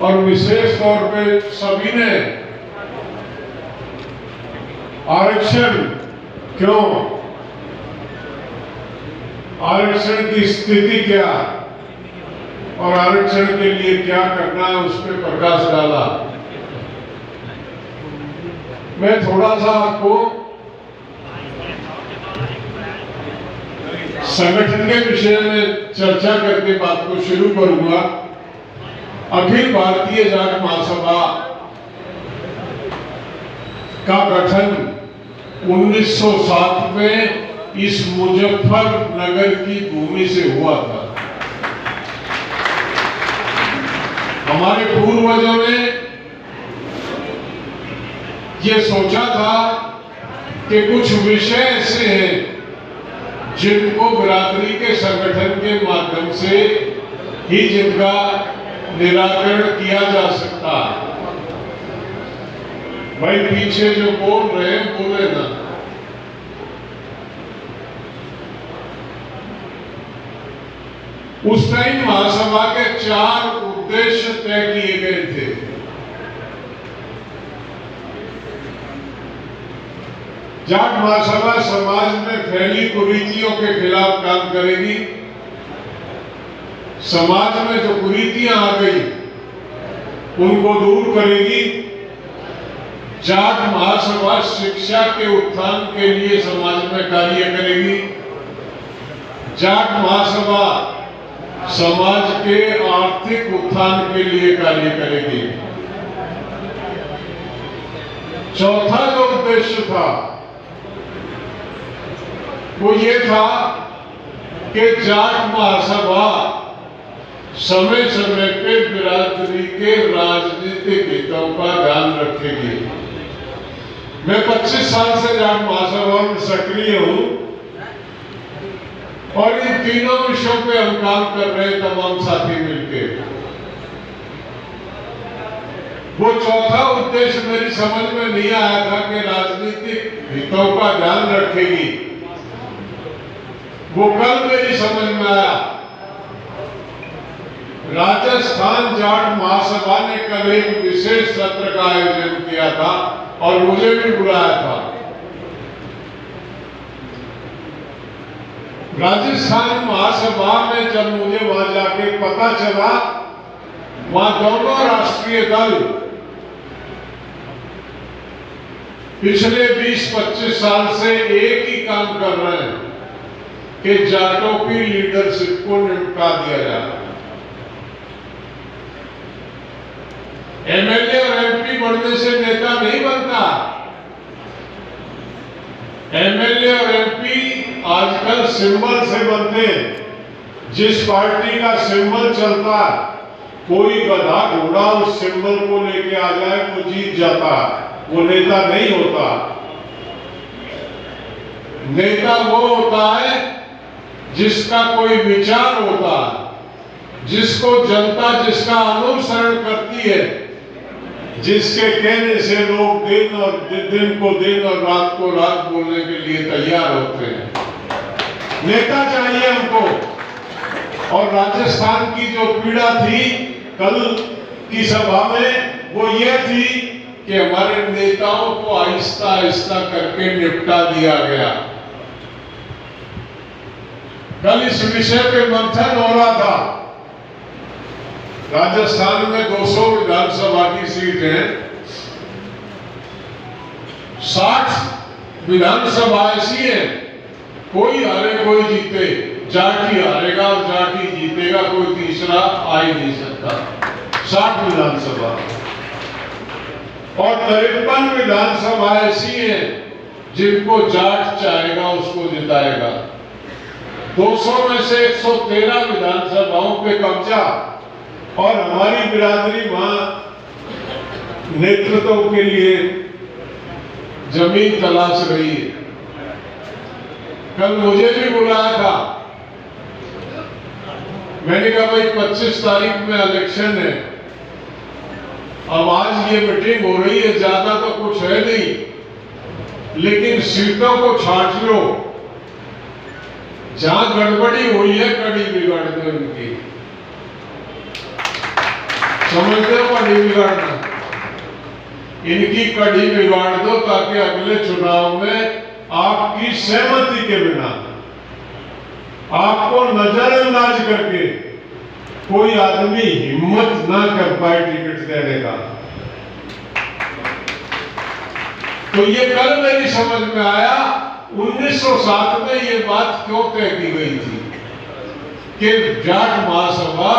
और विशेष तौर पे सभी ने आरक्षण क्यों, आरक्षण की स्थिति क्या और आरक्षण के लिए क्या करना है उस पर प्रकाश डाला। मैं थोड़ा सा आपको संगठन के विषय में चर्चा करके बात को शुरू करूंगा। अखिल भारतीय जाट महासभा का गठन 1907 में इस मुजफ्फरनगर की भूमि से हुआ था। हमारे पूर्वजों ने ये सोचा था कि कुछ विषय ऐसे हैं जिनको बिरादरी के संगठन के माध्यम से ही जिनका निराकरण किया जा सकता है। भाई पीछे जो बोल रहे हैं बोले ना। उस टाइम महासभा के 4 उद्देश्य तय किए गए थे। जाट महासभा समाज में फैली कुरीतियों के खिलाफ काम करेगी। समाज में जो कुरीतियां आ गई उनको दूर करेगी। जाट महासभा शिक्षा के उत्थान के लिए समाज में कार्य करेगी। जाट महासभा समाज के आर्थिक उत्थान के लिए कार्य करेगी। चौथा जो उद्देश्य था वो ये था कि जाट महासभा समय समय पे बिरादरी के राजनीतिक हितों का ध्यान रखेगी। मैं 25 साल से जाट महासभा में सक्रिय हूं और इन तीनों विषयों पे हम काम कर रहे हैं तमाम साथी मिलकर। वो चौथा उद्देश्य मेरी समझ में नहीं आया था कि राजनीतिक हितों का ध्यान रखेगी। वो कल मेरी समझ में आया। राजस्थान जाट महासभा ने कल एक विशेष सत्र का आयोजन किया था और मुझे भी बुलाया था। राजस्थान महासभा में जब मुझे वहां जाके पता चला वहां दोनों राष्ट्रीय दल पिछले 20-25 साल से एक ही काम कर रहे हैं कि जाटों की लीडरशिप को निपटा दिया जाए। एमएलए और एमपी बनने से नेता नहीं बनता। एमएलए और एमपी आजकल सिंबल से बनते हैं। जिस पार्टी का सिंबल चलता है, कोई गधा घोड़ा उस सिंबल को लेके आ जाए वो जीत जाता है, वो नेता नहीं होता। नेता वो होता है जिसका कोई विचार होता है, जिसको जनता जिसका अनुसरण करती है, जिसके कहने से लोग दिन को दिन और रात को रात बोलने के लिए तैयार होते हैं। नेता चाहिए हमको। और राजस्थान की जो पीड़ा थी कल की सभा में वो ये थी कि हमारे नेताओं को आहिस्ता आहिस्ता करके निपटा दिया गया। कल इस विषय पे मंथन हो रहा था। राजस्थान में 200 विधानसभा की सीट है। 60 विधानसभा ऐसी है, कोई हारे कोई जीते, जाट ही हारेगा और जाट ही जीतेगा, कोई तीसरा आ ही नहीं सकता। 60 विधानसभा और 53 विधानसभा ऐसी है जिनको जाट चाहेगा उसको जिताएगा। 200 में से 113 विधानसभाओं पे कब्जा और हमारी बिरादरी वहां नेतृत्व के लिए जमीन तलाश रही है। कल मुझे भी बुलाया था। मैंने कहा भाई 25 तारीख में इलेक्शन है, अब आज ये मीटिंग हो रही है, ज्यादा तो कुछ है नहीं, लेकिन सीटों को छांट लो। जहां गड़बड़ी हुई है कड़ी बिगाड़ दो इनकी। समझते हो? कड़ी बिगाड़ना, इनकी कड़ी बिगाड़ दो ताकि अगले चुनाव में आपकी सहमति के बिना, आपको नजरअंदाज करके कोई आदमी हिम्मत ना कर पाए टिकट देने का। तो ये कल मेरी समझ में आया, 1907 में ये बात क्यों तय की गई थी कि जाट महासभा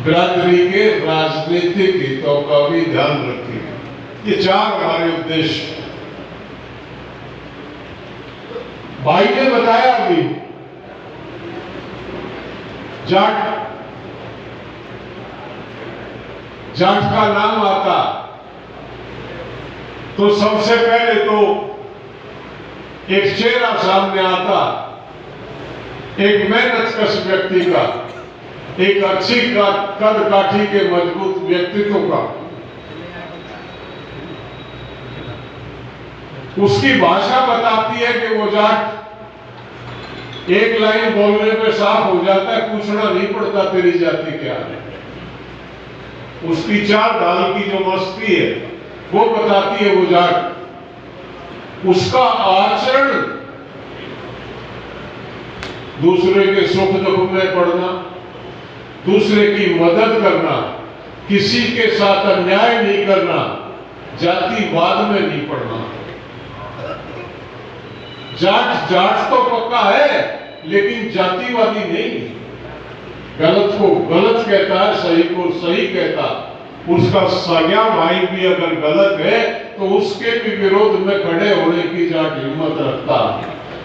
बिरादरी के राजनीतिक हितों का भी ध्यान रखेगी। ये चार हमारे उद्देश्य। भाई ने बताया अभी, जाट का नाम आता तो सबसे पहले तो एक चेहरा सामने आता, एक मेहनतकश व्यक्ति का, एक अच्छी कद काठी के मजबूत व्यक्तित्व का। उसकी भाषा बताती है कि वो जाट, एक लाइन बोलने पे साफ हो जाता है, पूछना नहीं पड़ता तेरी जाति क्या है। उसकी चाल ढाल की जो मस्ती है वो बताती है वो जाट। उसका आचरण, दूसरे के सुख दुख में पड़ना, दूसरे की मदद करना, किसी के साथ अन्याय नहीं करना, जातिवाद में नहीं पड़ना। जाट तो पक्का है लेकिन जातिवादी नहीं। गलत को गलत कहता है, सही को सही कहता। उसका सगा भाई भी अगर गलत है तो उसके भी विरोध में खड़े होने की जाट हिम्मत रखता।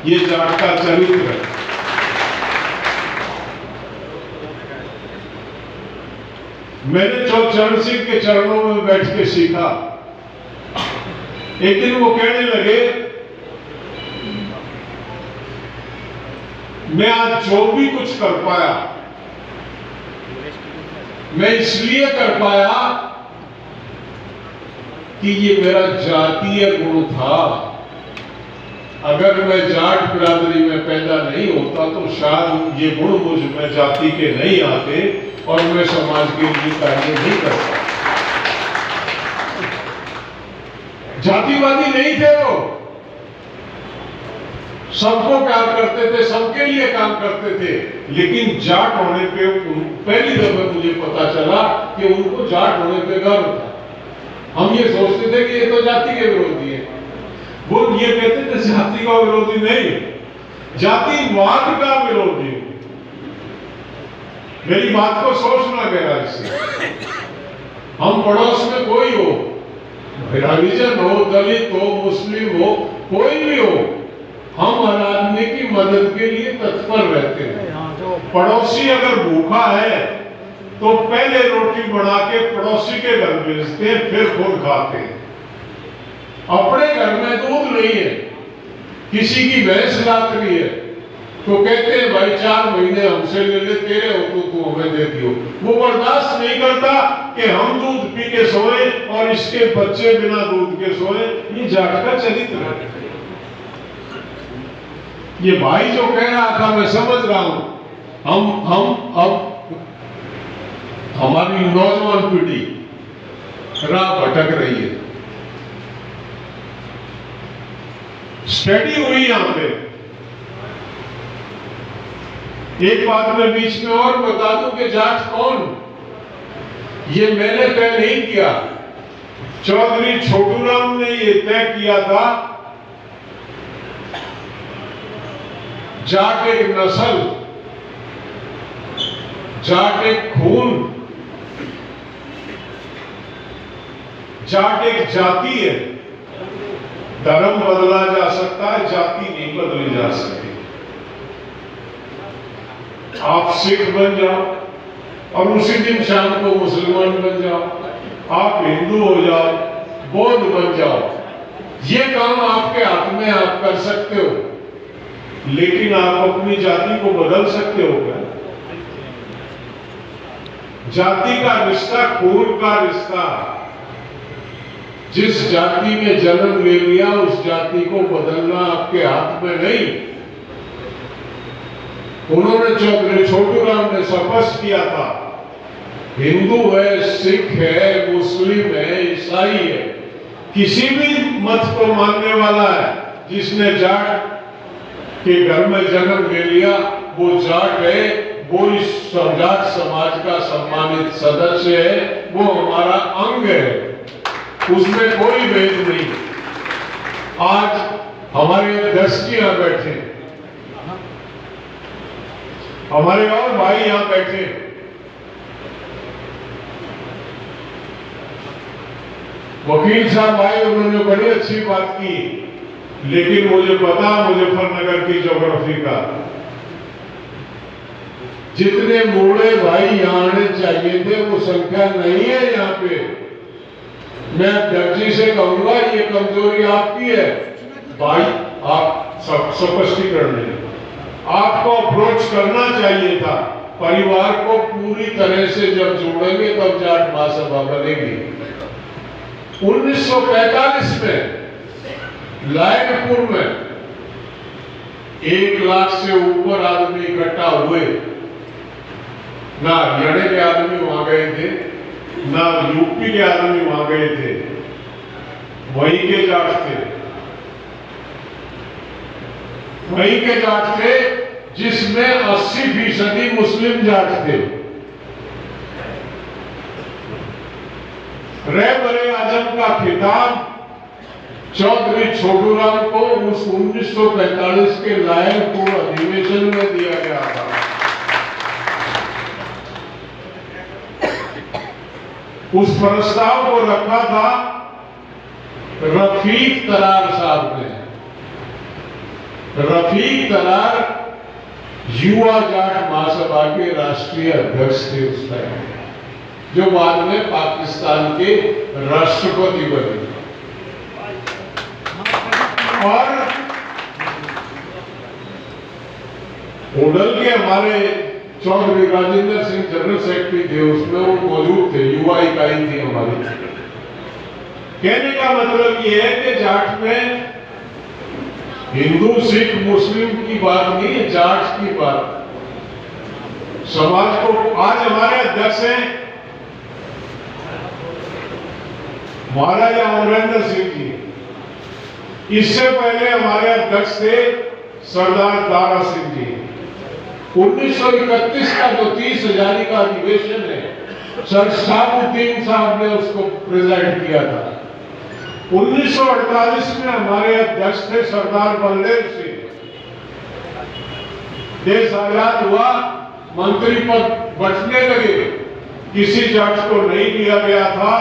ये जाट का चरित्र है। मैंने चरण सिंह के चरणों में बैठ के सीखा। एक दिन वो कहने लगे, मैं आज जो भी कुछ कर पाया मैं इसलिए कर पाया कि ये मेरा जातीय गुण था। अगर मैं जाट बिरादरी में पैदा नहीं होता तो शायद ये गुण मुझ में जाति के नहीं आते और मैं समाज के लिए कार्य नहीं करता। जातिवादी नहीं थे वो, सबको प्यार करते थे, सबके लिए काम करते थे। लेकिन जाट होने पे पहली दफे मुझे पता चला कि उनको जाट होने पे गर्व था। हम ये सोचते थे कि ये तो जाति के विरोधी है। वो ये कहते थे जाति का विरोधी नहीं, जातिवाद का विरोधी। मेरी बात को सोचना गहराई से। हम पड़ोस में कोई हो, हरिजन हो, दलित हो, मुस्लिम हो, कोई भी हो, हम हर आदमी की मदद के लिए तत्पर रहते हैं। पड़ोसी अगर भूखा है तो पहले रोटी बना के पड़ोसी के घर भेजते हैं, फिर खुद खाते हैं। अपने घर में दूध नहीं है, किसी की भैंस लात रही है तो कहते हैं भाई 4 महीने हमसे ले ले, तेरे हो तो तू हमें दे दियो। वो बर्दाश्त नहीं करता कि हम दूध पी के सोए और इसके बच्चे बिना दूध के सोए। ये जाट का चरित्र है। ये भाई जो कह रहा था मैं समझ रहा हूं। हम अब हमारी नौजवान पीढ़ी राह भटक रही है, स्टडी हुई यहां पे। एक बात मैं बीच में और बता दूं कि जाट कौन, ये मैंने तय नहीं किया, चौधरी छोटूराम ने ये तय किया था। जाट एक नस्ल, जाट एक खून, जाट एक जाति है। धर्म बदला जा सकता है, जाति नहीं बदली जा सकती। आप सिख बन जाओ और उसी दिन शाम को मुसलमान बन जाओ, आप हिंदू हो जाओ, बौद्ध बन जाओ, ये काम आपके हाथ में, आप कर सकते हो। लेकिन आप अपनी जाति को बदल सकते हो क्या? जाति का रिश्ता खून का रिश्ता। जिस जाति में जन्म ले लिया उस जाति को बदलना आपके हाथ में नहीं। उन्होंने चौधरी छोटूराम ने स्पष्ट किया था हिंदू है, सिख है, मुस्लिम है, ईसाई है, किसी भी मत को मानने वाला है, जिसने जाट के घर में जन्म ले लिया वो जाट है, वो इस जाट समाज का सम्मानित सदस्य है, वो हमारा अंग है, उसमें कोई भेद नहीं। आज हमारे अध्यक्ष जी यहां बैठे, हमारे और भाई यहां बैठे, वकील साहब आए, उन्होंने बड़ी अच्छी बात की, लेकिन मुझे पता मुजफ्फरनगर की ज्योग्राफी का, जितने मूढ़े भाई यहां आने चाहिए थे वो संख्या नहीं है यहाँ पे। मैं अध्यक्ष जी से कहूंगा ये कमजोरी आपकी है भाई, आप सब स्पष्टीकरण नहीं, आपको अप्रोच करना चाहिए था, परिवार को पूरी तरह से जब जोड़ेंगे तब जाट महासभा बनेगी। 1945 में लायकपुर में 1 लाख से ऊपर आदमी इकट्ठा हुए, ना हरियाणा के आदमी वहां गए थे, ना यूपी के आदमी वहां गए थे, वहीं के जाट थे, वहीं के जाट थे, जिसमें 80% मुस्लिम जाट थे। रहबरे आजम का खिताब चौधरी छोटूराम को उस 1945 के लायकपुर अधिवेशन में दिया गया था। उस प्रस्ताव को रखा था रफीक तरार साहब ने। रफीक तरार युवा जाट महासभा के राष्ट्रीय अध्यक्ष थे उस टाइम, जो बाद में पाकिस्तान के राष्ट्रपति बने। और ओडल के हमारे चौधरी राजेंद्र सिंह जनरल सेक्रेटरी थे, उसमें वो मौजूद थे, युवा इकाई थी हमारी। कहने का मतलब ये है कि जाट में हिंदू सिख मुस्लिम की बात नहीं है, जाट की बात। समाज को आज हमारे अध्यक्ष हैं महाराजा अमरेंद्र सिंह जी, इससे पहले हमारे अध्यक्ष थे सरदार दारा सिंह जी। 1931 का जो 30 हजारी का अधिवेशन है, सर शाहबुद्दीन साहब ने उसको प्रेजेंट किया था। 1948 में हमारे अध्यक्ष थे सरदार बलदेव सिंह। देश आजाद हुआ, मंत्री पद बंटने लगे, किसी जाट को नहीं लिया गया था।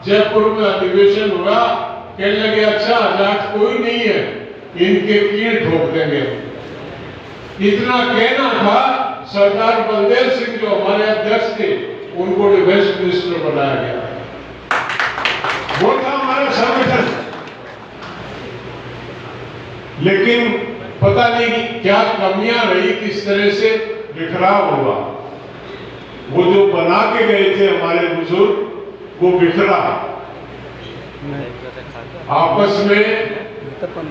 जयपुर में अधिवेशन हुआ, कहने लगे अच्छा जाट कोई नहीं है, इनके कील ठोक देंगे। इतना कहना था, सरदार बलदेव सिंह जो हमारे अध्यक्ष थे, उनको डिफेंस मिनिस्टर बनाया गया। वो था हमारा संगठन। लेकिन पता नहीं क्या कमियां रही, किस तरह से बिखराव हुआ। वो जो बना के गए थे हमारे बुजुर्ग, वो बिखरा, आपस में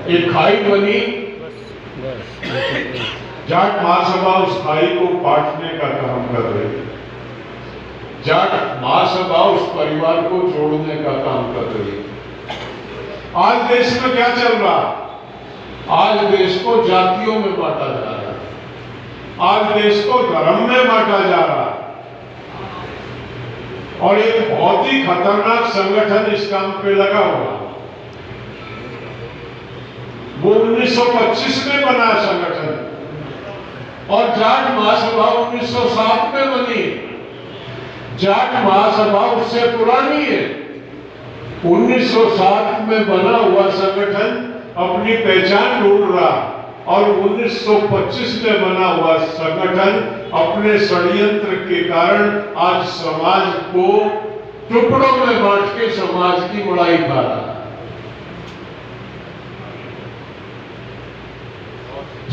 एक खाई बनी। जाट महासभा उस खाई को पाटने का काम कर रही है। जाट महासभा उस परिवार को जोड़ने का काम कर रही है। आज देश में क्या चल रहा? आज देश को जातियों में बांटा जा रहा है, आज देश को धर्म में बांटा जा रहा है, और एक बहुत ही खतरनाक संगठन इस काम पे लगा हुआ। वो 1925 में बना संगठन, और जाट महासभा 1907 में बनी। जाट महासभा उससे पुरानी है। 1907 में बना हुआ संगठन अपनी पहचान ढूंढ रहा, और 1925 में बना हुआ संगठन अपने षड्यंत्र के कारण आज समाज को टुकड़ों में बांट के समाज की बड़ाई खा रहा है।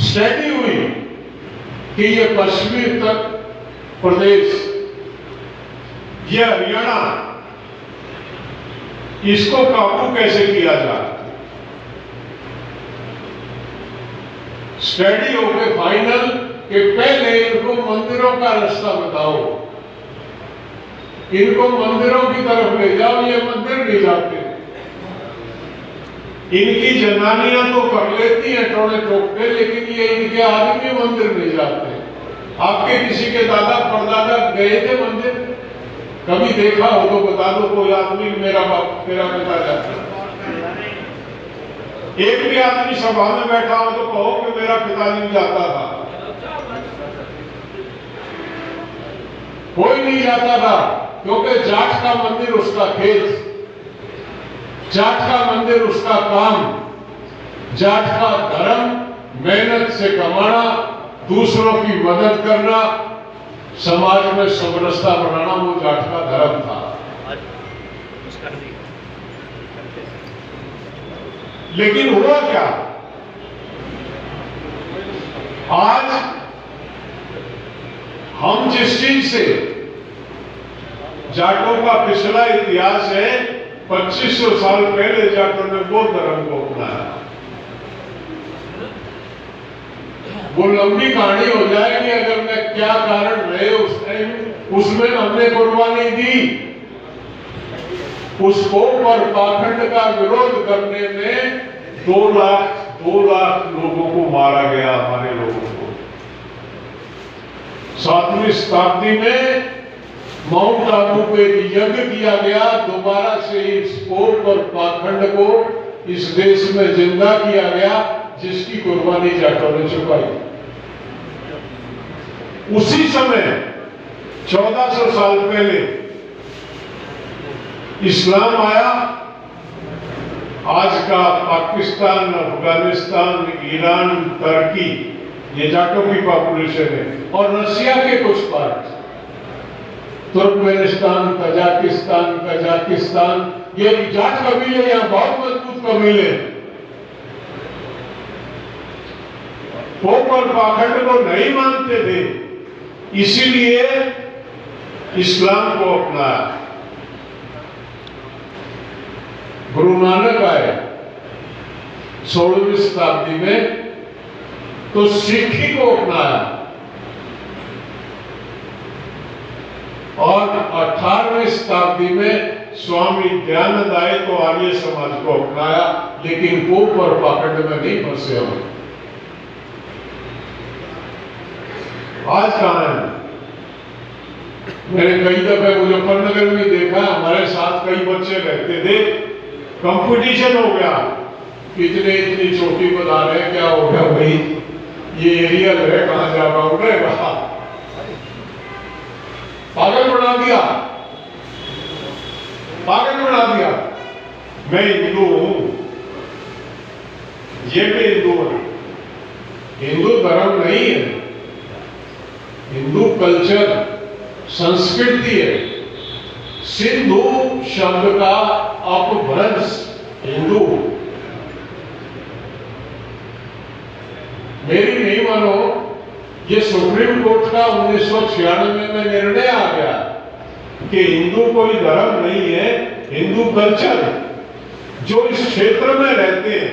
स्टडी हुई कि ये पश्चिमी उत्तर प्रदेश, ये हरियाणा, इसको काबू कैसे किया जाए। स्टडी हो गए फाइनल कि पहले इनको मंदिरों का रास्ता बताओ। इनको मंदिरों की तरफ ले जाओ, ये मंदिर नहीं जाते। इनकी जनानियां तो कर लेती हैं टोने टोकते, लेकिन ये इनके आदमी मंदिर नहीं जाते। आपके किसी के दादा परदादा गए थे मंदिर? कभी देखा हो तो बता दो कोई आदमी मेरा बाप मेरा पिता जाता। एक भी आदमी सभा में बैठा हो तो कहो कि मेरा पिता नहीं जाता था। कोई नहीं जाता था, क्योंकि जाट का मंदिर उसका खेत, जाट का मंदिर उसका काम, जाट का धर्म मेहनत से कमाना, दूसरों की मदद करना, समाज में समरसता बनाना, वो जाट का धर्म था। लेकिन हुआ क्या? आज हम जिस चीज से, जाटों का पिछला इतिहास है, 2500 साल पहले जाटों ने बौद्ध धर्म को अपनाया। वो लंबी कहानी हो जाएगी अगर मैं क्या कारण रहे उस टाइम, उसमें हमने कुर्बानी दी। उसको पर पाखंड का विरोध करने में 2 लाख लोगों को मारा गया, हमारे लोगों को। 7वीं शताब्दी में माउंट आबू पे यज्ञ किया गया, दोबारा से इस पोप और पाखंड को इस देश में जिंदा किया गया, जिसकी कुर्बानी जाटों ने चुकाई। उसी समय 1400 साल पहले इस्लाम आया। आज का पाकिस्तान, अफगानिस्तान, ईरान, तुर्की, ये जाटों की पॉपुलेशन है, और रशिया के कुछ पार्ट, तुर्कमेनिस्तान, कजाकिस्तान, ये जाट कबीले यहाँ बहुत मजबूत कबीले। पोप और पाखंड को नहीं मानते थे, इसीलिए इस्लाम को अपनाया। गुरु नानक आए 16वीं शताब्दी में, तो सिक्खी को अपनाया, और 18वीं शताब्दी में स्वामी दयानंद आए तो आर्य समाज को अपनाया। लेकिन पोप और पाखंड में नहीं फंसे हम। आज कहां है? मैंने कई दफे मुजफ्फरनगर में देखा, हमारे साथ कई बच्चे रहते थे, कंपटीशन हो गया, कितने इतनी छोटी बता रहे, क्या हो गया भाई, ये एरिया है, कहां जा रहा हूं, पागल बना दिया, पागल बना दिया। मैं हिंदू हूं, ये भी हिंदू है। हिंदू धर्म नहीं है, हिंदू कल्चर, संस्कृति है। सिंधु शब्द का अपभ्रंश हिंदू। मेरी नहीं मानो, ये सुप्रीम कोर्ट का 1996 में निर्णय आ गया कि हिंदू कोई धर्म नहीं है, हिंदू कल्चर, जो इस क्षेत्र में रहते हैं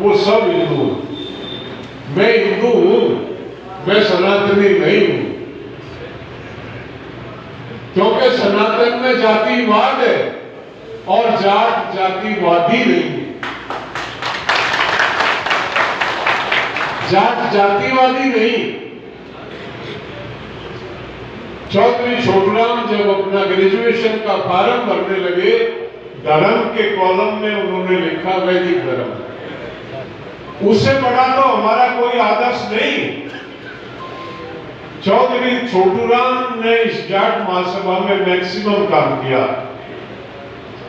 वो सब हिंदू। मैं हिंदू हूं, मैं सनातनी नहीं हूं, क्योंकि सनातन में जातिवाद है और जाट जातिवादी नहीं है। जाट जातिवादी नहीं। चौधरी छोटूराम जब अपना ग्रेजुएशन का फॉर्म भरने लगे, धर्म के कॉलम में उन्होंने लिखा वैदिक धर्म। उससे बड़ा तो हमारा कोई आदर्श नहीं। चौधरी छोटूराम ने इस जाट महासभा में मैक्सिमम काम किया।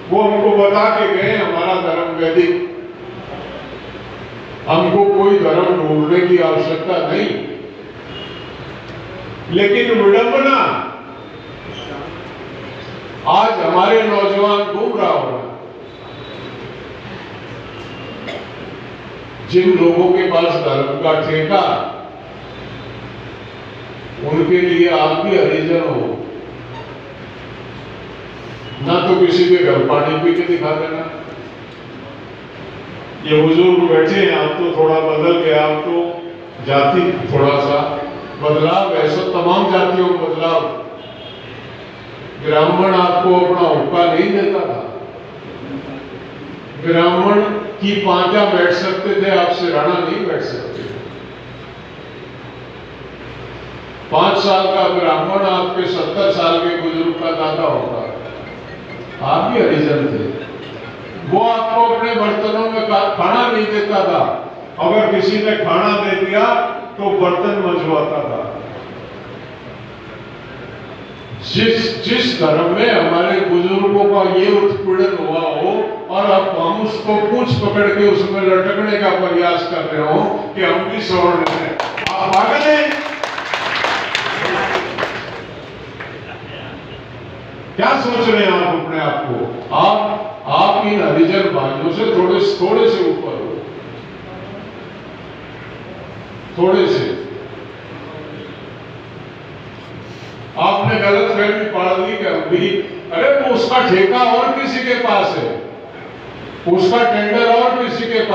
वो हमको बता के गए हमारा धर्म वैदिक, हमको कोई धर्म ढूंढने की आवश्यकता नहीं। लेकिन विडंबना, आज हमारे नौजवान घूम रहा हो, जिन लोगों के पास धर्म का ठेका, उनके लिए आप भी हरिजन हो, ना तो किसी के घर पानी पी के दिखा देना। ये बुजुर्ग बैठे हैं, आप तो थोड़ा बदल गया, आप तो जाति थोड़ा सा बदलाव, ऐसा तमाम जातियों में बदलाव। ब्राह्मण आपको अपना हुक्का नहीं देता था। ब्राह्मण की पांजा बैठ सकते थे, आपसे राणा नहीं बैठ सकते। 5 साल का ब्राह्मण आपके 70 साल के बुजुर्ग का दादा होगा। आप भी हरिजन थे। वो आपको अपने बर्तनों में खाना नहीं देता था। अगर किसी ने खाना दे दिया तो बर्तन मंजवाता था। जिस धर्म में हमारे बुजुर्गों का ये उत्पीड़न हुआ हो और अब हम उसको पूंछ पकड़ के उसमें लटकने का प्रयास कर रहे हो कि हम भी सवर्ण हैं, आप पागल हैं? क्या सोच रहे हैं आप अपने आप को? आप इन हरिजन भाइयों से थोड़े से ऊपर हो, थोड़े से। आपने गलत फहमी पाल दी कि हम भी, अरे वो उसका ठेका और किसी के पास है, उसका टेंडर और किसी के पास